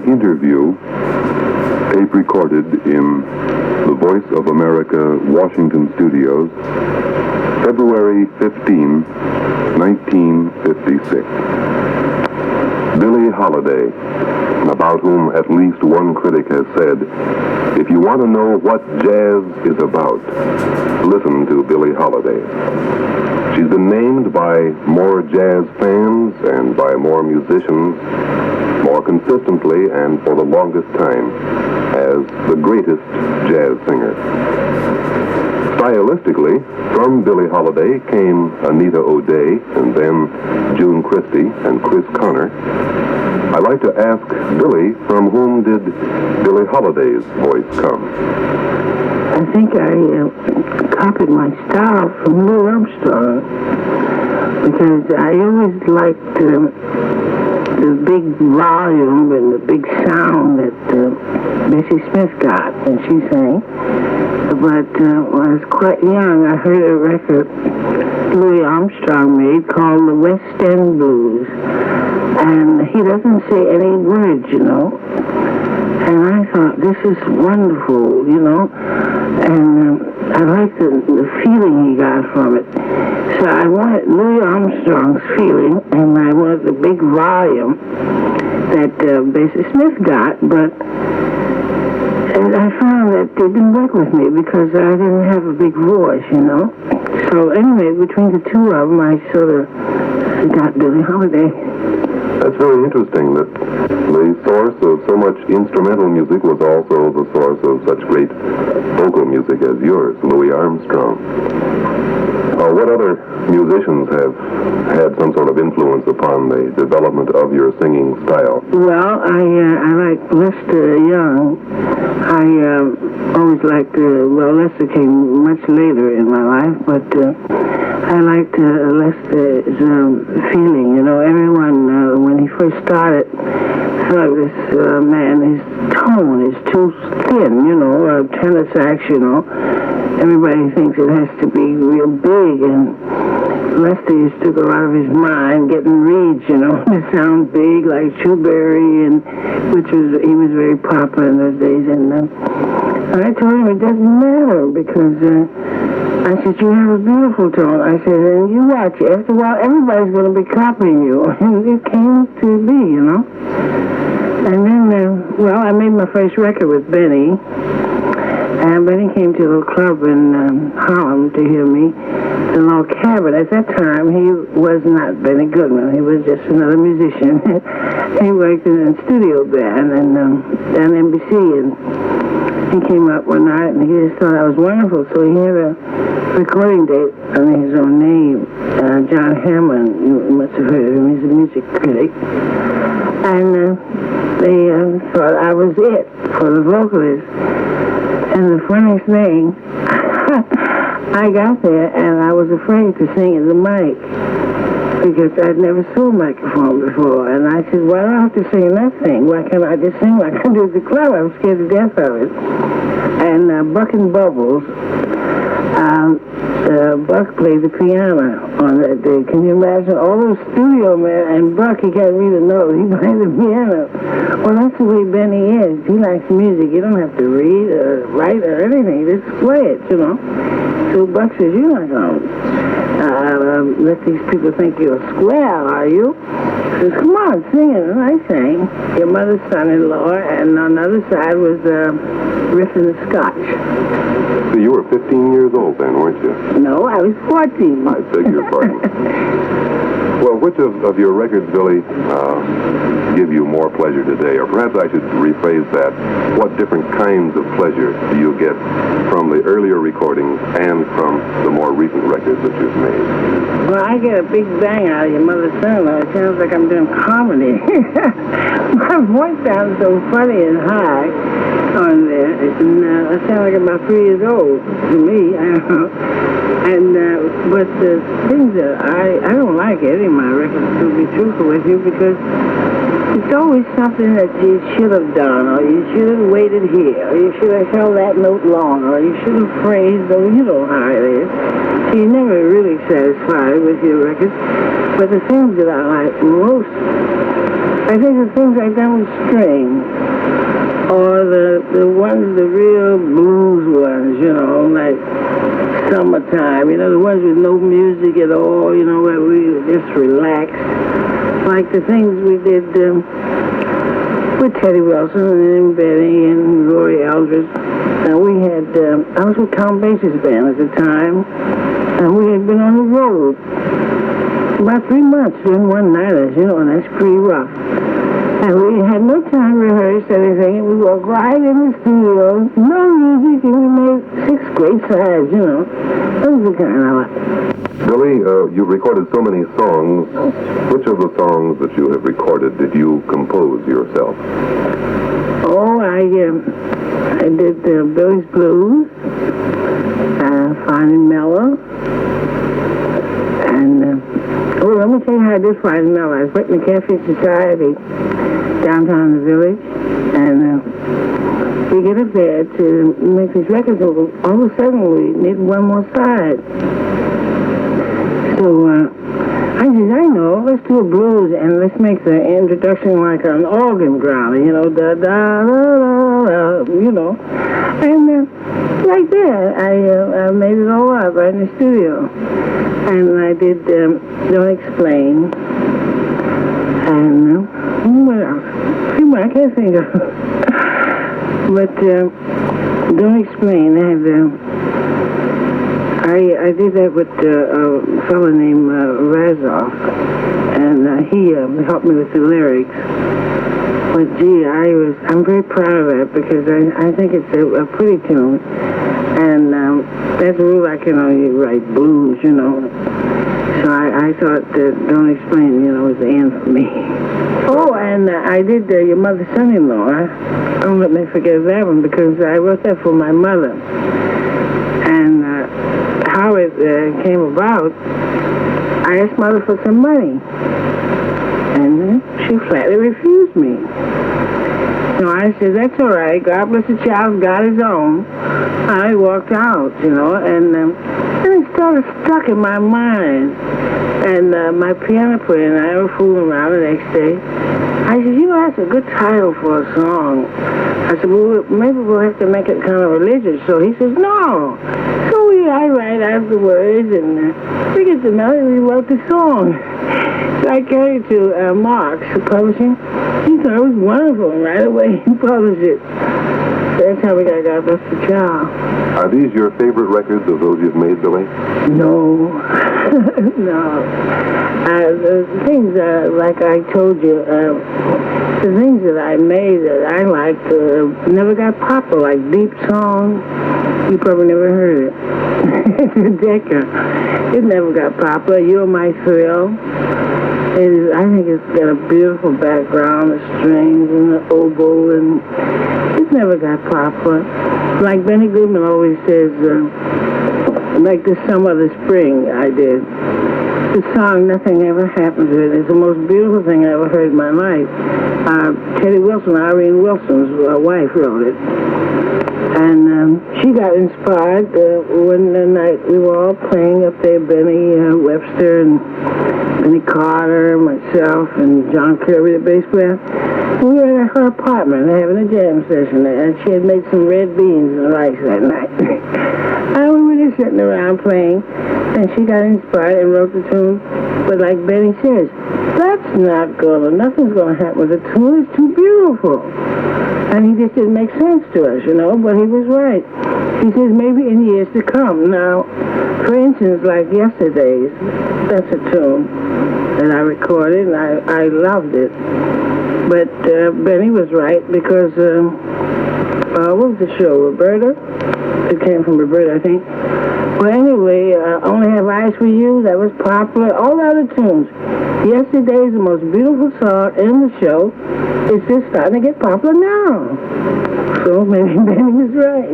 interview tape recorded in the Voice of America Washington studios, February 15, 1956. Billie Holiday, about whom at least one critic has said, if you want to know what jazz is about, listen to Billie Holiday. She's been named by more jazz fans and by more musicians more consistently and for the longest time as the greatest jazz singer. Stylistically, from Billie Holiday came Anita O'Day and then June Christy and Chris Connor. I'd like to ask Billie, from whom did Billie Holiday's voice come? I think I copied my style from Louis Armstrong because I always liked the big volume and the big sound that Bessie Smith got when she sang. But when I was quite young, I heard a record Louis Armstrong made called the West End Blues. And he doesn't say any words, you know. And I thought, this is wonderful, you know. And I liked the feeling he got from it. So I wanted Louis Armstrong's feeling, and I wanted the big volume that Bessie Smith got, but I found that it didn't work with me because I didn't have a big voice, you know. So anyway, between the two of them, I sort of got Billie Holiday. That's very interesting that the source of so much instrumental music was also the source of such great vocal music as yours, Louis Armstrong. What other musicians have had some sort of influence upon the development of your singing style? Well, I like Lester Young. I always liked, Lester came much later in my life, but I liked Lester's feeling. You know, everyone, when he first started, thought this man, his tone is too thin, you know, tenor sax, you know. Everybody thinks it has to be real big, and Lester used to go out of his mind getting reeds, you know, to sound big like Shoeberry, and he was very popular in those days. And I told him it doesn't matter because I said, you have a beautiful tone. I said, and you watch it. After a while, everybody's going to be copying you. And it came to be, you know. And then, I made my first record with Benny. And Benny came to a little club in Harlem to hear me, the Log Cabin. At that time, he was not Benny Goodman. He was just another musician. He worked in a studio band and down NBC. And he came up one night, and he just thought I was wonderful. So he had a recording date under his own name, John Hammond. You must have heard of him. He's a music critic. And they thought I was it for the vocalist. And the funniest thing, I got there and I was afraid to sing in the mic because I'd never saw a microphone before. And I said, well, I don't have to sing in that thing. Why can't I just sing like I do at the club? I was scared to death of it. And Buck and Bubbles, Buck played the piano on that day. Can you imagine? All those studio men, and Buck, he can't read a note. He played the piano. Well, that's the way Benny is. He likes music. You don't have to read or write or anything. Just play it, you know. So Buck says, you're not going to let these people think you're a square, are you? He says, come on, sing it. And I sang Your Mother's Son-in-Law, and on the other side was Riffin' the Scotch. So you were 15 years old then, weren't you? No, I was 14. I beg your pardon. Well, which of your records, Billie, give you more pleasure today? Or perhaps I should rephrase that. What different kinds of pleasure do you get from the earlier recordings and from the more recent records that you've made? Well, I get a big bang out of Your Mother's Son-in-Law. It sounds like I'm doing comedy. My voice sounds so funny and high on there. And I sound like I'm about 3 years old to me. I don't know. And but the things that I don't like any of my records, to be truthful with you, because it's always something that you should have done, or you should have waited here, or you should have held that note longer, or you should have phrased, or you know how it is. So you're never really satisfied with your records. But the things that I like most I think the things I done with string, or the ones, the real blues ones, you know, like Summertime, you know, the ones with no music at all, you know, where we just relaxed. Like the things we did with Teddy Wilson and Betty and Roy Eldridge. And we had, I was with Count Basie's band at the time, and we had been on the road about 3 months doing one-nighters, you know, and that's pretty rough. And we had no time to rehearse anything, and we walked right in the studio, no music, and we made 6 great sides, you know. That was the kind I like. Billie, you've recorded so many songs. Which of the songs that you have recorded did you compose yourself? Oh, I did Billie's Blues, Fine and Mellow, and, let me tell you how I did Fine and Mellow. I was working in the Cafe Society downtown in the village, and we get up there to make these records, and all of a sudden we need one more side. So I said, I know, let's do a blues, and let's make the introduction like an organ ground, you know, da-da-da-da-da, you know. And right there, I made it all up right in the studio. And I did Don't Explain, and what else? A few more I can't think of. But Don't Explain, I did that with a fellow named Razoff, and he helped me with the lyrics. But gee, I'm very proud of that because I think it's a pretty tune, and as a rule I can only write blues, you know. So I thought that Don't Explain, you know, was the end for me. Oh, and I did Your Mother's Son-in-Law. Don't let me forget that one because I wrote that for my mother. And how it came about, I asked Mother for some money, and she flatly refused me. So I said, that's all right, God bless the child, God his own. I walked out, you know, and it started stuck in my mind. And my piano player and I were fooling around the next day. I said, you know, that's a good title for a song. I said, well, maybe we'll have to make it kind of religious. So he says, no. So I write out the words, and we get the melody, we wrote the song. So I carried it to Marks, the publishing. He thought it was wonderful, and right away he published it. So that's how we got God Bless the Child. Are these your favorite records of those you've made, Billie? No. No. The things, like I told you, the things that I made that I liked never got popular, like Deep Song. You probably never heard it. Decker. It never got popular. You're My Thrill. I think it's got a beautiful background, the strings and the oboe, and it never got popular. Like Benny Goodman always says, like this Summer of the Spring I did. The song, Nothing Ever Happened to It, is the most beautiful thing I ever heard in my life. Teddy Wilson, Irene Wilson's wife, wrote it. And she got inspired when the night we were all playing up there, Benny Webster and Benny Carter, myself, and John Kirby, the bass player. We were at her apartment having a jam session, and she had made some red beans and rice that night. And we were just sitting around playing, and she got inspired and wrote the tune. But like Benny says, nothing's gonna happen with the tune. It's too beautiful. And he just didn't make sense to us, you know, but he was right. He says maybe in years to come. Now, for instance, like Yesterday's, that's a tune that I recorded, and I loved it. But Benny was right because, what was the show, Roberta? It came from Roberta, I think. Well, anyway, Only Have Eyes for You, that was popular. All the other tunes. Yesterday's the most beautiful song in the show. It's just starting to get popular now. So maybe Benny was right.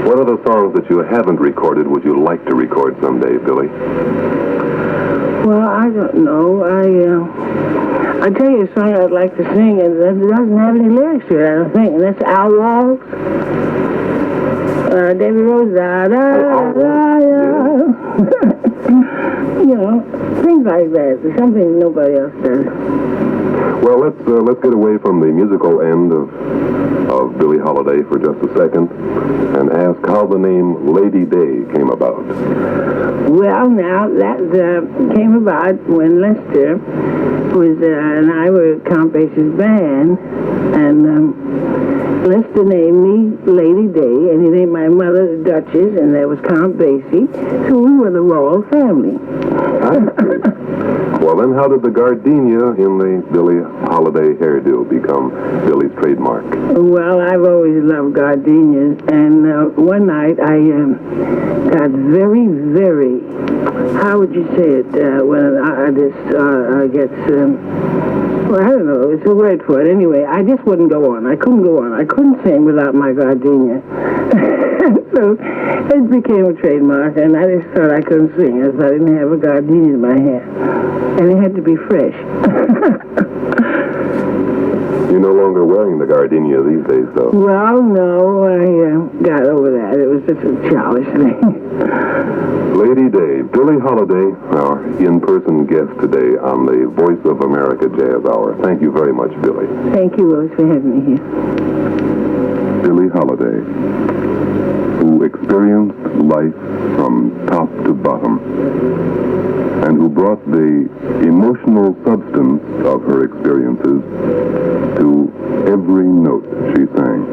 What other songs that you haven't recorded would you like to record someday, Billie? Well, I don't know. I'll tell you a song I'd like to sing, and it doesn't have any lyrics to it, I don't think, and that's Outlaws. David Rose, da da da da. You know, things like that. Something nobody else does. Well, let's get away from the musical end of Billie Holiday for just a second and ask how the name Lady Day came about. Well, now, that came about when Lester and I were Count Basie's band, and Lester named me Lady Day, and he named my mother the Duchess, and there was Count Basie, so we were the royal family. I see. Well, then how did the gardenia in the Billie Holiday hairdo become Billie's trademark? Well, I've always loved gardenias, and one night I got very, very, how would you say it, when an artist gets, well, I don't know, it's a word for it. Anyway, I just wouldn't go on. I couldn't go on. I couldn't sing without my gardenia. So it became a trademark, and I just thought I couldn't sing if I didn't have a gardenia in my hair. And it had to be fresh. You're no longer wearing the gardenia these days, though. Well, no, I got over that. It was just a childish thing. Lady Day, Billie Holiday, our in-person guest today on the Voice of America Jazz Hour. Thank you very much, Billie. Thank you, Willis, for having me here. Billie Holiday, who experienced life from top to bottom, and who brought the emotional substance of her experiences to every note she sang.